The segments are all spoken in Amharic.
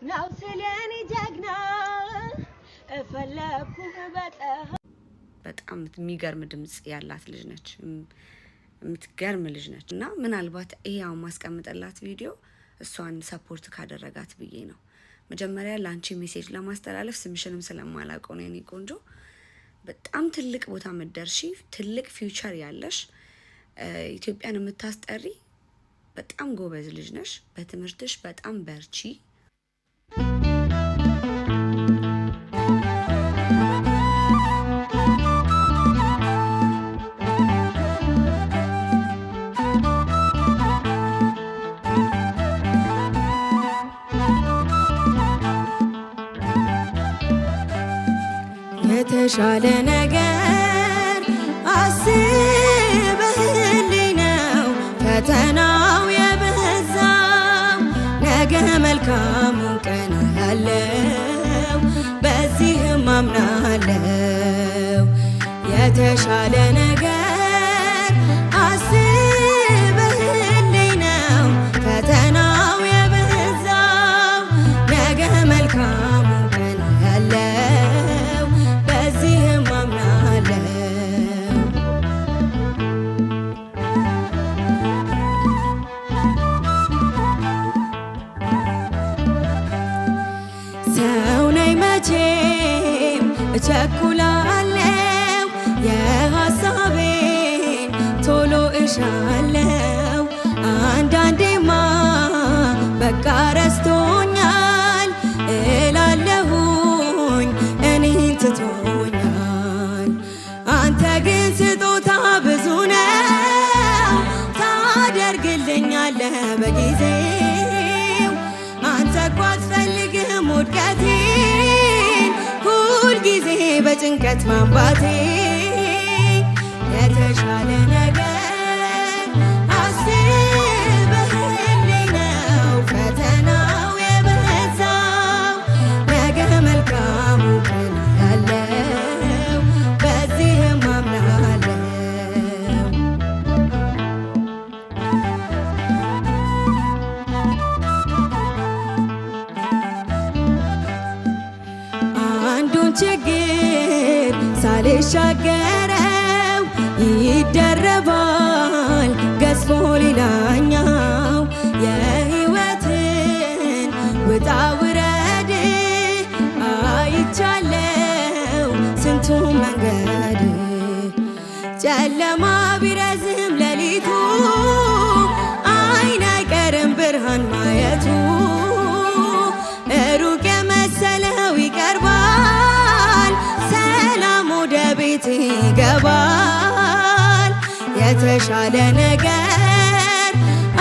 ነው ስለኔ ጀግና እፈለኩ በጣም የሚገርም ድምጽ ያላት ልጅ ነች የምትገርም ልጅ ነች እና ምናልባት ይሄው ማስቀምጠላት ቪዲዮ እሷን ሰፖርት ካደረጋት ብዬ ነው መጀመሪያ ላንቺ ሜሴጅ ለማስተላለፍ ስምሽንም ስለማላውቀው ነው የኔ ቆንጆ በጣም ትልቅ ቦታ መደርሺ ትልቅ ፊውቸር ያለሽ ኢትዮጵያን የምታስጠሪ በጣም ጎበዝ ልጅ ነሽ በትምህርትሽ በጣም በርቺ የተሻለ ነገር አስበህልኝ ነው ፈተናው የበዛው ነገ መልካም ቀን ያለው በዚህም አምናለው የተሻለ ነገር አስበህልኝ ነው ፈተናው የበዛው ነገ መልካም ቀን ያለው በዚህም አምናለው ሰው ነኝ መቼም እቸኩላለሁ የሐሳቤን ቶሎ እሻለው አንዳንዴማ በቃ ረስቶኛል እላለሁኝ እኔን ትቶኛል አንተ ግን ስጦታ ብዙ ነው ታደርግልኛለህ በጊዜው አንተ እኮ አትፈልግም ውድቀቴን ሁልጊዜ በጭንቀት ማንባቴ የተሻለ ነገር አስበህልኝ ነው ፈተናው የበዛው ነገ መልካሙ ቀን ያለው በዚህም አምናለው አንዱን ችግር ሳልሻገረው ይደረባል ገዝፎ ሌላኛው የህይወትን ውጣ ውረድ አይቻለው ስንቱ መንገድ ጨለማ ቢረዝም ሌሊቱ አይን አይቀርም ብርሃን ማየቱ ሩቅ የመሰለው ይቀርባል ሰላም ወደ ቤት ይገባል የተሻለ ነገር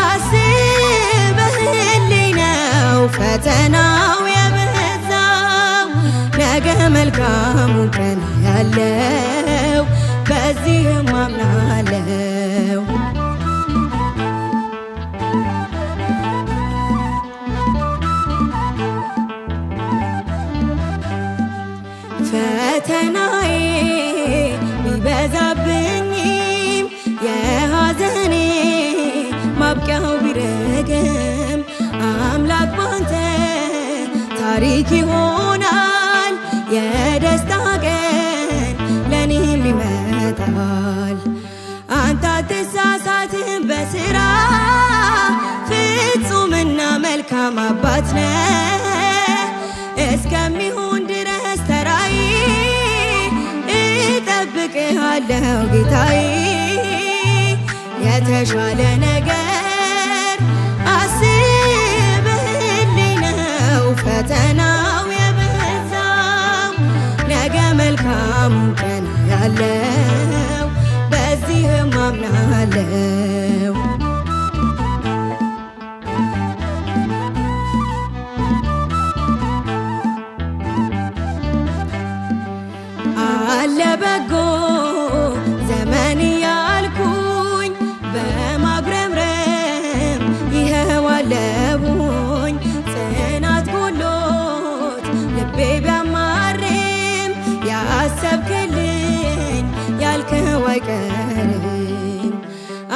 አስበህልኝ ነው ፈተናው የበዛው ነገ መልካሙ ቀን ያለው በዚህም አምናለው ፈተናዬ ቢበዛብኝም የሐዘኔ ማብቂያው ቢረግም አምላክ ባንተ ታሪክ ይሆናል የደስታ ቀን ለኔም ይመጣል አንተ አትሳሳትም በስራ ፍጹምና መልካም አባት ነህ እስከሚሆን ድረስ ተራዬ እጠብቅሃለሁ ጌታዬ የተሻለ ነገር አስበህልኝ ነው ፈተናው የበዛው ነገ መልካሙ ቀን ያለው በዚህም አምናለው አለ በጎ ዘመን ያልኩኝ በማጉረምረም ይኸው አለሁኝ ጽናት ጎሎት ልቤ ቢያማርም ያሰብክልኝ ያልከው አይቀርም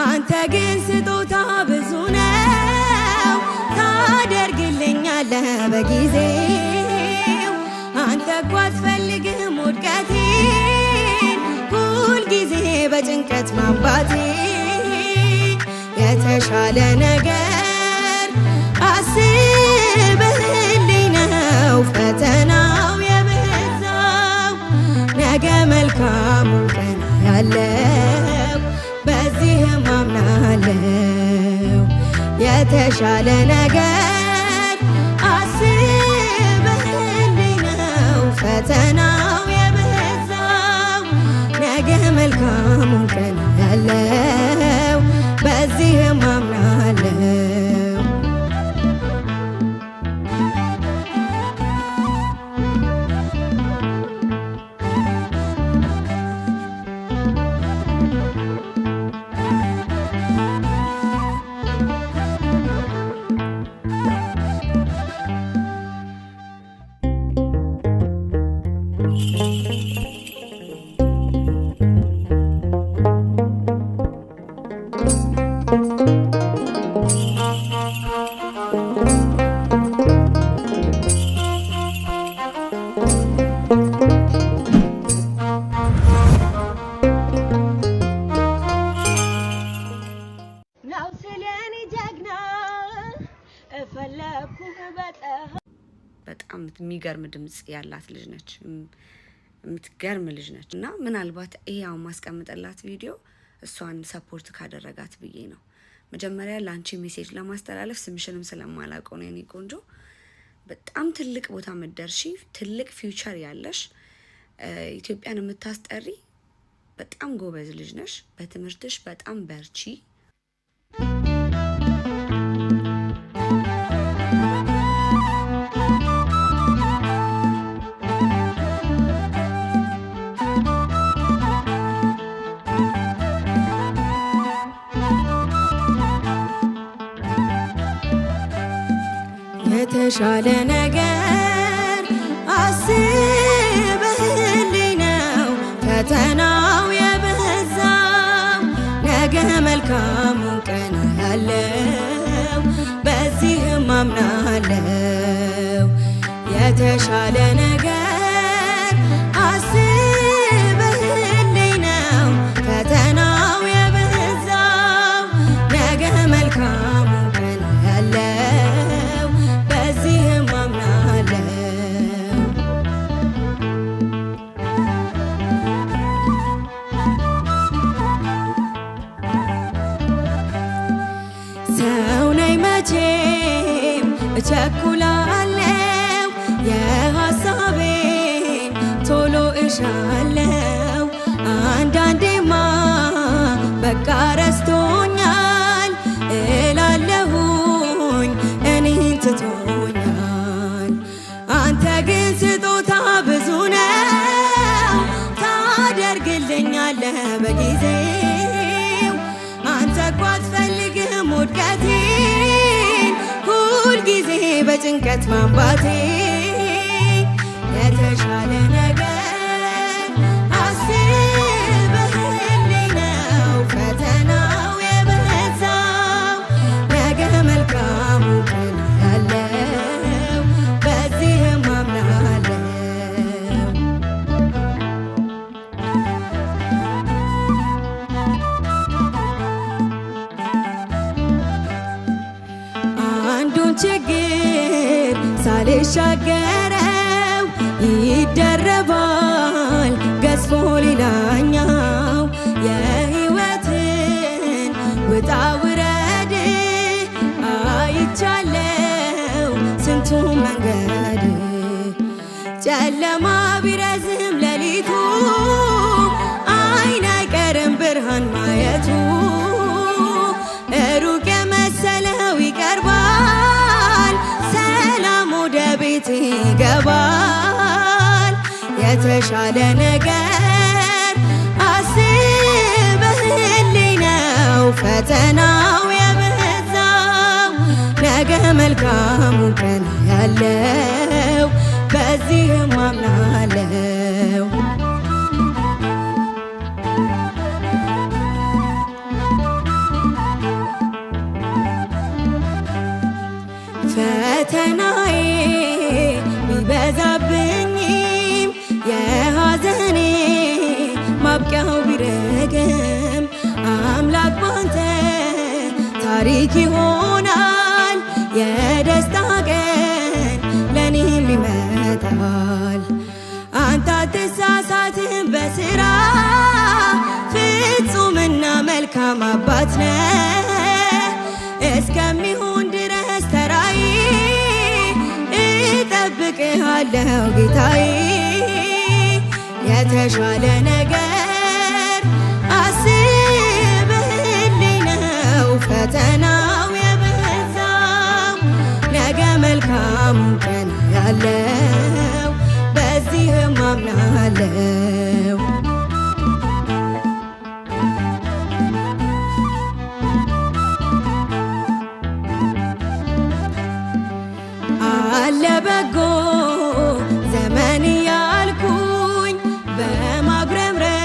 አንተ ግን ስጦታ ብዙ ነው ታደርግልኛለህ በጊዜው በጊዜው አንተ እኮ አትፈልግም ውድቀቴን ሁልጊዜ በጭንቀት ማንባቴ የተሻለ ነገር አስበህልኝ ነው ፈተናው የበዛው ነገ መልካሙን ቀን ያለው በዚህም አምናለው የተሻለ ነገር አስበህልኝ ነው ፈተናው የበዛው ነገ መልካሙን ቀን ያለው በዚህም አምናለው በጣም የሚገርም ድምጽ ያላት ልጅ ነች። የምትገርም ልጅ ነች እና ምናልባት ይሄው ማስቀምጠላት ቪዲዮ እሷን ሰፖርት ካደረጋት ብዬ ነው። መጀመሪያ ላንቺ ሜሴጅ ለማስተላለፍ ስምሽንም ስለማላውቀው ነው የኔ ቆንጆ። በጣም ትልቅ ቦታ መደርሺ፣ ትልቅ ፊውቸር ያለሽ፣ ኢትዮጵያን የምታስጠሪ በጣም ጎበዝ ልጅ ነሽ። በትምህርትሽ በጣም በርቺ። የተሻለ ነገር አስበህልኝ ነው ፈተናው የበዛው ነገ መልካሙን ቀን ያለው በዚህም አምናለው የተሻለ ነገር አስበህልኝ ነው ፈተናው የበዛው ነገ መልካሙን ቀን ያለው በዚህም አምናለው ሰው ነኝ መቼም እቸኩላለው የሐሳቤን ቶሎ እሻለው አንዳንዴማ በቃ ረስቶኛል እላለሁኝ እኔን ትቶኛል አንተ ግን ስጦታ ብዙ ነው ታደርግልኛለህ በጊዜው አንተ እኮ አትፈልግም ውድቀቴን ሁልጊዜ በጭንቀት ማንባቴ የተሻለ ነገር አስበህልኝ ነው ፈተናው የበዛው ነገ መልካሙ ቀን ያለው በዚህም አምናለው አንዱን ችግር ሳልሻገረው ይደረባል ገዝፎ ሌላኛው የሕይወትን ውጣ ውረድ አይቻለው ስንቱ መንገድ ጨለማ ቢረዝም ሌሊቱ አይን አይቀርም ብርሃን ማየቱ ሩቅ የመሰለው ይቀርባል ሰላም ወደ ቤት ይገባል የተሻለ ነገር አስበህልኝ ነው ፈተናው የበዛው ነገ መልካሙ ቀን ያለው በዚህም አምናለው ፈተናዬ ታሪክ ይሆናል። የደስታ ቀን ለኔም ይመጣል። አንተ አትሳሳትም በስራ ፍጹምና መልካም አባት ነህ። እስከሚሆን ድረስ ተራዬ እጠብቅሃለሁ ጌታዬ። የተሻለ ነገር አስብህልኝ ነው ፈተናው የበዛው። ነገ መልካሙን ቀን ያለው በዚህም አምናለው። አለ በጎ ዘመን ያልኩኝ በማጉረምረም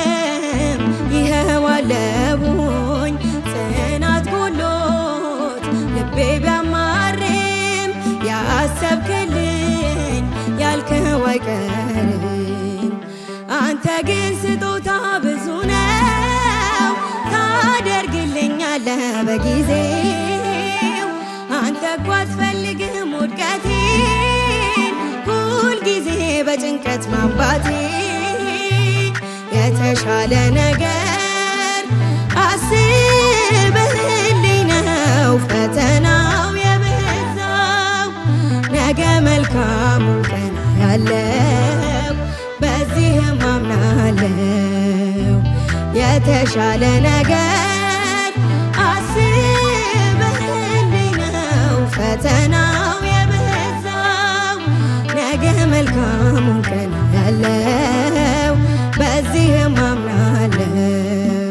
ይኸው አለሁኝ። ጽናት ጎሎት ልቤ ቢያማርም ያሰብክልኝ ያልከው አይቀርም። አንተ ግን ስጦታ ብዙ ነው ታደርግልኛለህ በጊዜው። አንተ እኮ አትፈልግም ውድቀቴን ሁልጊዜ በጭንቀት ማንባቴ። የተሻለ ነገር አስብህልኝ ነው ፈተናው የበዛው። ነገ መልካሙን ቀን ያለው በዚህም አምናለው። የተሻለ ነገር አስብህልኝ ነው ፈተናው የበዛው። ነገ መልካሙን ቀን ያለው በዚህም አምናለው።